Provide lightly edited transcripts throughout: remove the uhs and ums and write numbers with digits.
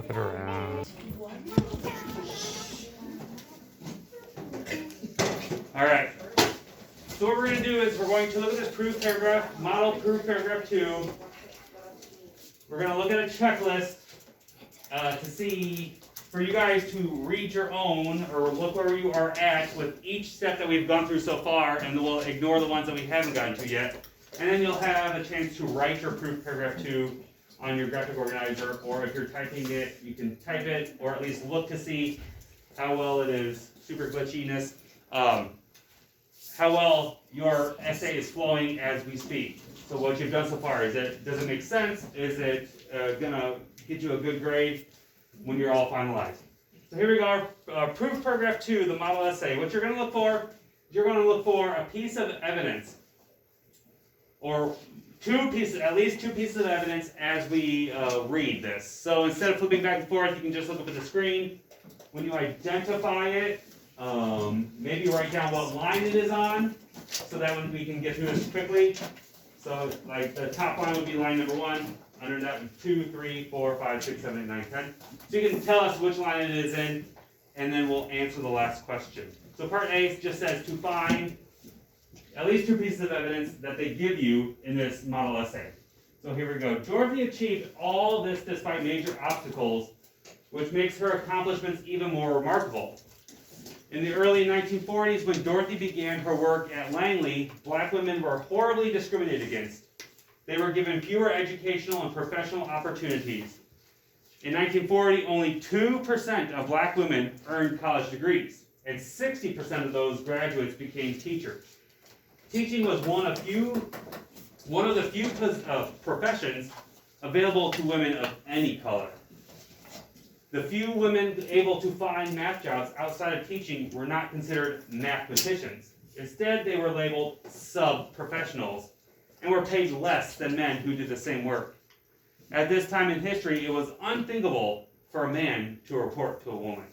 Flip it around. All right. So what we're going to do is we're going to look at this proof paragraph, model proof paragraph 2. We're going to look at a checklist to see, for you guys to read your own, or look where you are at with each step that we've gone through so far, and then we'll ignore the ones that we haven't gotten to yet. And then you'll have a chance to write your proof paragraph 2 on your graphic organizer, or if you're typing it, you can type it, or at least look to see how well it is, super glitchiness, how well your essay is flowing as we speak. So what you've done so far, does it make sense? Is it gonna get you a good grade when you're all finalized? So here we go, proof paragraph 2, the model essay. What you're gonna look for, you're gonna look for a piece of evidence, or at least two pieces of evidence as we read this. So instead of flipping back and forth, you can just look up at the screen. When you identify it, maybe write down what line it is on, so that when we can get through this quickly. So like the top line would be line number 1, under that 2, 3, 4, 5, 6, 7, 8, 9, 10. So you can tell us which line it is in, and then we'll answer the last question. So part A just says to find at least two pieces of evidence that they give you in this model essay. So here we go. Dorothy achieved all this despite major obstacles, which makes her accomplishments even more remarkable. In the early 1940s, when Dorothy began her work at Langley, black women were horribly discriminated against. They were given fewer educational and professional opportunities. In 1940, only 2% of black women earned college degrees, and 60% of those graduates became teachers. Teaching was one of the few professions available to women of any color. The few women able to find math jobs outside of teaching were not considered mathematicians. Instead, they were labeled sub-professionals and were paid less than men who did the same work. At this time in history, it was unthinkable for a man to report to a woman.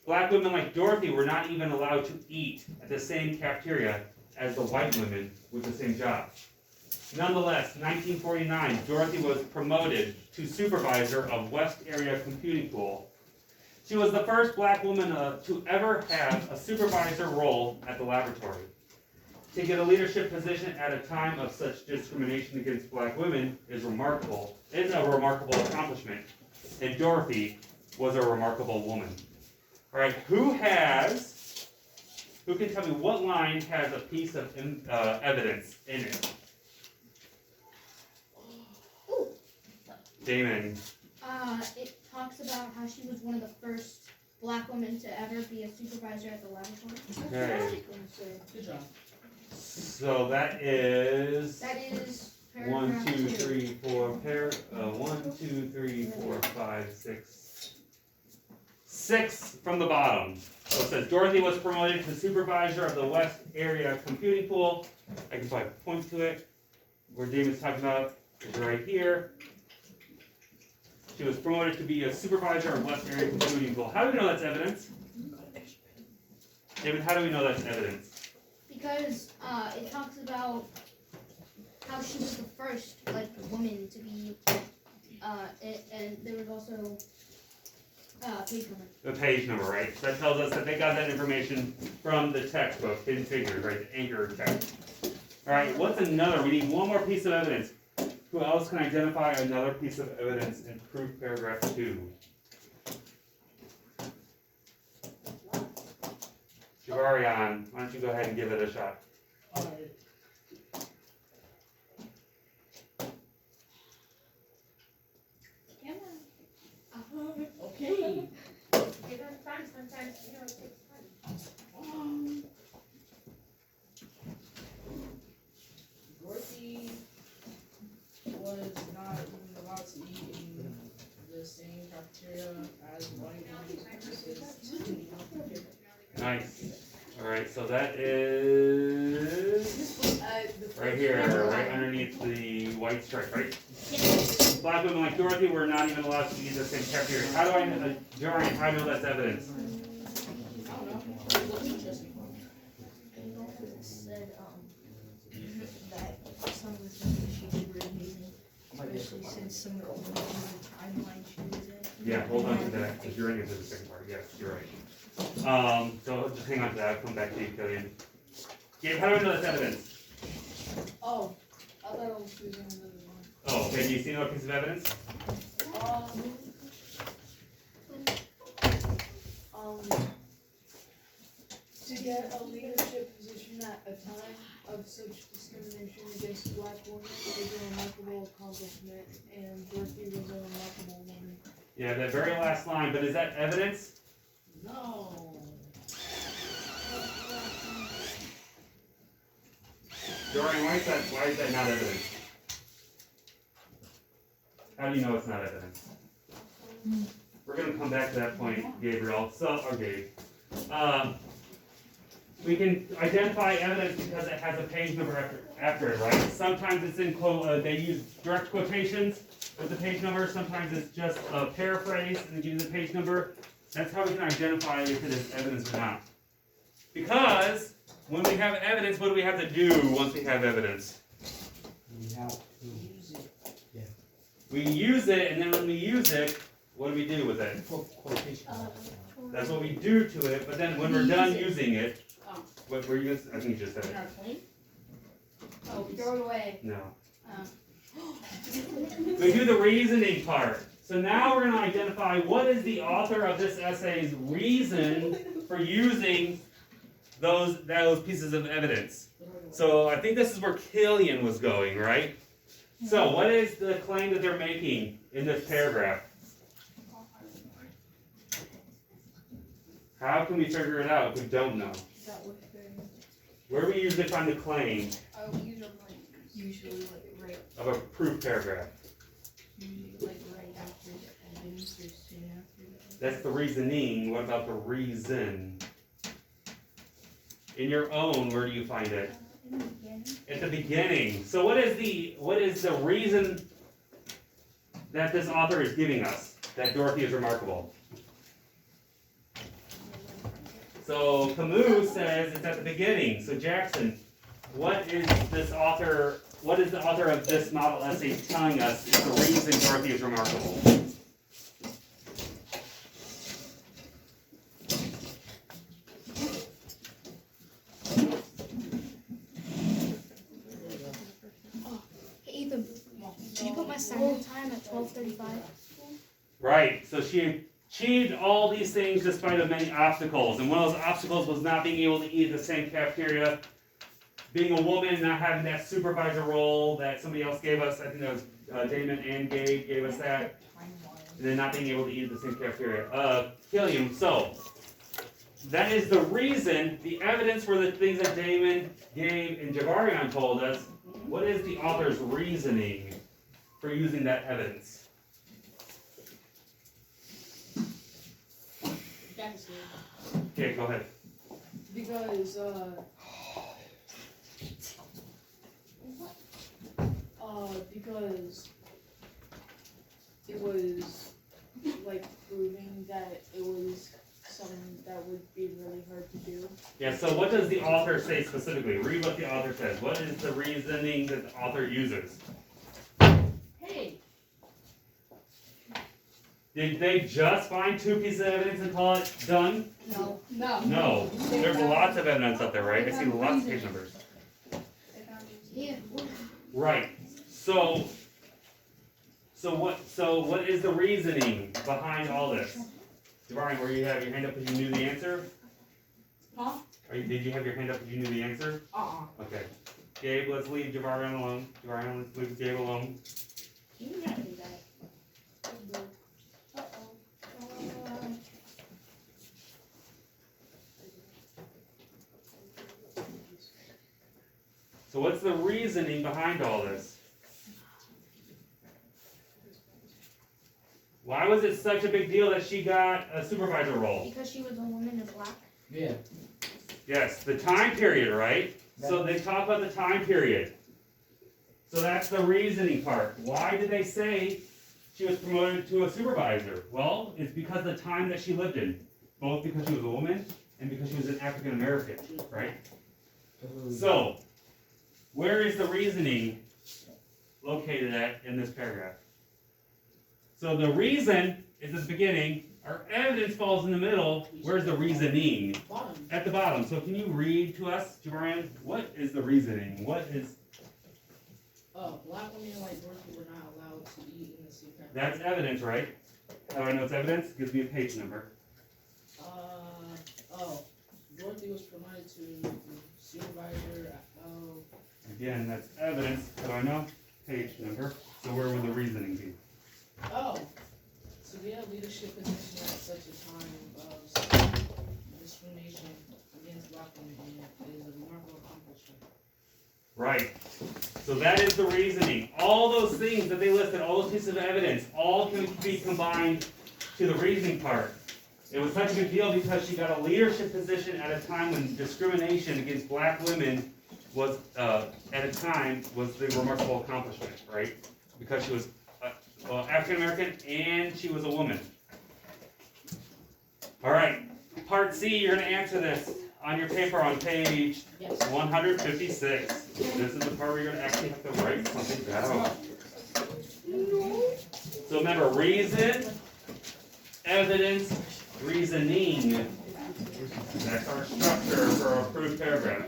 Black women like Dorothy were not even allowed to eat at the same cafeteria as the white women with the same job. Nonetheless, 1949, Dorothy was promoted to supervisor of West Area Computing Pool. She was the first black woman to ever have a supervisor role at the laboratory. To get a leadership position at a time of such discrimination against black women is a remarkable accomplishment, and Dorothy was a remarkable woman. All right, who can tell me what line has a piece of evidence in it? Ooh. Damon. It talks about how she was one of the first black women to ever be a supervisor at the laboratory. Okay. Good job. So that is. That is 1, 2, 3, 4. 1, 2, 3, 4, 5, 6. 6 from the bottom. So it says Dorothy was promoted to supervisor of the West Area Computing Pool. I can probably point to it. Where Damon's talking about is right here. She was promoted to be a supervisor of West Area Computing Pool. How do we know that's evidence? David, how do we know that's evidence? Because it talks about how she was the first woman to be, and there was also page number. The page number, right? So that tells us that they got that information from the textbook, Hidden Figures, right? The anchor text. All right, what's another? We need one more piece of evidence. Who else can identify another piece of evidence in proof paragraph 2? Javarian, why don't you go ahead and give it a shot? All right. Okay. Sometimes, it takes time. Dorothy was not even allowed to eat in the same cafeteria as white women. Nice. All right, so that is right here, right underneath the white stripe, right? Black women like Dorothy were not even allowed to eat in the same cafeteria. How do I know, Jarian, how do I know that's evidence? I don't know. It looks interesting. It said that some of the things she did were amazing, especially since some of the timeline she was in. Yeah, hold on to that, because you're into the second part, yes, you're right. So just hang on to that, I'll come back to you, Killian. Gabe, how do I know that's evidence? Oh, I thought I was using another one. Oh, okay, do you see another piece of evidence? To get a leadership position at a time of such discrimination against black women is a remarkable accomplishment, and Dorothy was a remarkable woman. Yeah, that very last line, but is that evidence? No. Dorian, why is that not evidence? How do you know it's not evidence? We're going to come back to that point, Gabriel. Gabe. We can identify evidence because it has a page number after it, right? Sometimes it's in quote, they use direct quotations with the page number. Sometimes it's just a paraphrase and they give you the page number. That's how we can identify if it is evidence or not. Because when we have evidence, what do we have to do once we have evidence? We have to use it. Yeah. We use it, and then when we use it, what do we do with it? Quotation. That's what we do to it, but then when we're done using it, what were you gonna, I think you just said In it. our plane? Oh, throw it away. No. Oh. We do the reasoning part. So now we're going to identify what is the author of this essay's reason for using those pieces of evidence. So I think this is where Killian was going, right? So what is the claim that they're making in this paragraph? How can we figure it out if we don't know? Where do we usually find the claim Usually like of a proof paragraph? right after the evidence or soon after. That's the reasoning. What about the reason? In your own, where do you find it? In the beginning. At the beginning. So what is the reason that this author is giving us that Dorothy is remarkable? So Camus says it's at the beginning. So Jackson, what is the author of this model essay telling us is the reason Dorothy is remarkable? Hey Ethan, did you put my sign-in time at 12:35? Right. So she achieved all these things despite of many obstacles. And one of those obstacles was not being able to eat at the same cafeteria, being a woman, not having that supervisor role that somebody else gave us. I think that was Damon and Gabe gave us that. And then not being able to eat at the same cafeteria. Killian, so that is the reason, the evidence for the things that Damon, Gabe, and Javarion told us. What is the author's reasoning for using that evidence? Okay, go ahead. Because because it was like proving that it was something that would be really hard to do. Yeah, so what does the author say specifically? Read what the author says. What is the reasoning that the author uses? Hey. Did they just find two pieces of evidence and call it done? No. No. There's lots of evidence out there, right? I see lots of page numbers. Yeah. Right. So what is the reasoning behind all this? Javarian, where you have your hand up because you knew the answer? Huh? Did you have your hand up because you knew the answer? Okay. Gabe, let's leave Javarian alone. Javarian, let's leave Gabe alone. You not do that. So what's the reasoning behind all this? Why was it such a big deal that she got a supervisor role? Because she was a woman in black. Yeah. Yes, the time period, right? So they talk about the time period. So that's the reasoning part. Why did they say she was promoted to a supervisor? Well, it's because of the time that she lived in. Both because she was a woman and because she was an African American, right? So, where is the reasoning located at in this paragraph? So the reason is at the beginning. Our evidence falls in the middle. Where's the reasoning? Bottom. At the bottom. So can you read to us, Jabarian? What is the reasoning? What is... Black women like Dorothy were not allowed to eat in the sea. That's evidence, right? How do I know it's evidence? Gives me a page number. Dorothy was promoted to supervisor. Again, that's evidence. How do I know? Page number. So where would the reasoning be? So they had leadership position at such a time of discrimination against black women is a remarkable accomplishment. Right. So that is the reasoning. All those things that they listed, all those pieces of evidence, all can be combined to the reasoning part. It was such a big deal because she got a leadership position at a time when discrimination against black women was, at a time, was the remarkable accomplishment, right? Because she was African American and she was a woman. All right, part C, you're going to answer this on your paper on page 156. This is the part where you're going to actually have to write something down. So remember, reason, evidence, reasoning. That's our structure for our proof paragraph.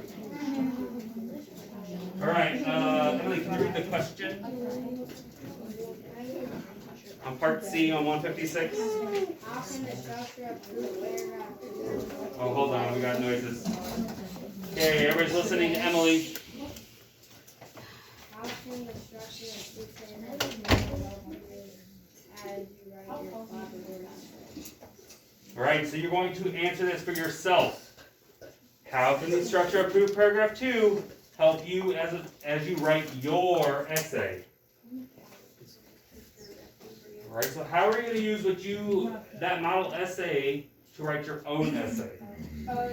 All right, Emily, can you read the question? On part C on 156. How can the structure of proof paragraph Oh, hold on, we got noises. Okay, everybody's listening to Emily. how can the structure of proof paragraph as you write your collaborative essay? All right, so you're going to answer this for yourself. How can the structure of proof paragraph 2 help you as you write your essay? All right, so how are you going to use that model essay to write your own essay?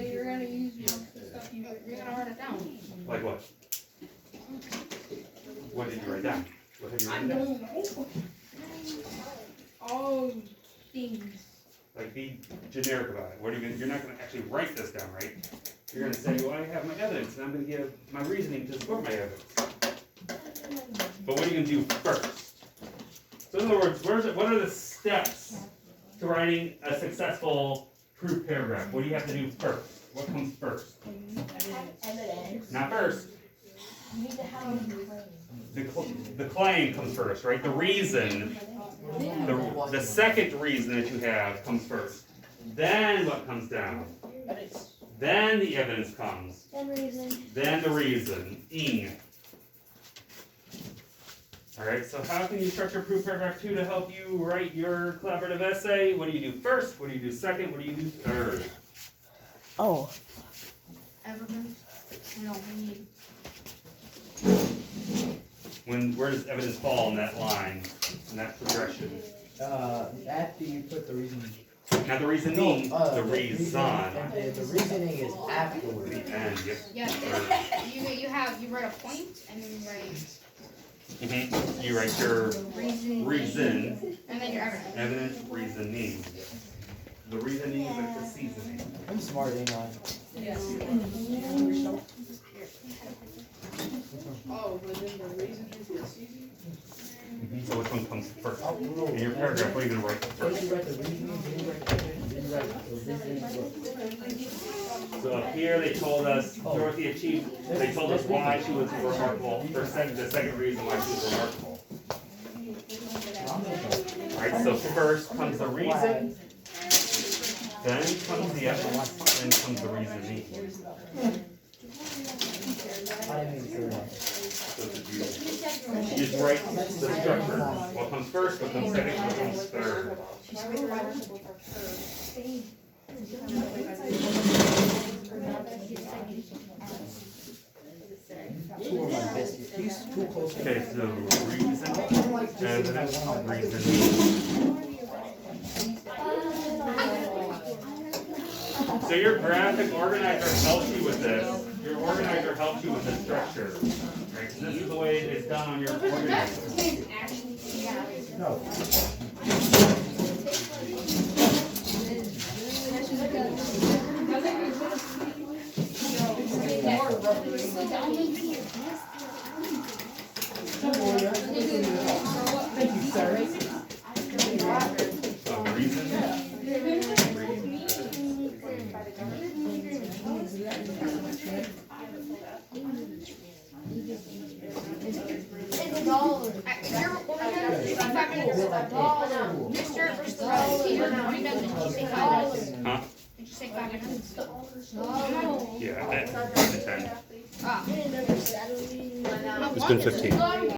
You're gonna use most of the stuff you're gonna write it down. Like what? What did you write down? What have you written down? All things. Like, be generic about it. What are you gonna, you're not going to actually write this down, right? You're going to say, well, I have my evidence, and I'm going to give my reasoning to support my evidence. But what are you going to do first? So in other words, what are the steps to writing a successful proof paragraph? What do you have to do first? What comes first? Evidence. Not first. You need to have The claim comes first, right? The reason, the second reason that you have comes first. Then what comes down? Then the evidence comes. Then the reasoning. Alright, so how can you structure proof paragraph 2 to help you write your collaborative essay? What do you do first? What do you do second? What do you do third? Oh. Evidence. No, we need. Where does evidence fall in that line, in that progression? After you put the reason. Not the reasoning, the reason. And the reasoning is afterwards. The end, yep. Yeah. You write a point and then you write. You write your reason, And then your evidence. evidence, reasoning. The reasoning is like the seasoning. I'm smart, ain't I? Yes. Oh, but then the reason is the season? So which one comes first? In your paragraph, what are you going to write First first? you write the reasoning, then you write the evidence, then you write the reasoning. So up here they told us Dorothy achieved, they told us why she was remarkable, the second reason why she was remarkable. Alright, so first comes the reason, then comes the evidence, then comes the reasoning. I didn't mean to say that. So you just write the structure. What comes first, what comes second, what comes third. Two of my besties. He's too close to Okay, so reason, evidence, reasoning. So your graphic organizer helps you with this. Your organizer helps you with the structure. Right? So this is the way it's done on your organizer. No. Thank you, sir. So It's a dollar. If you're recording that, say 5 minutes. Mister versus the rest. You're recording that, did you say 5 minutes? Huh? Did you say 5 minutes? Yeah, at 10. Ah. It's been 15.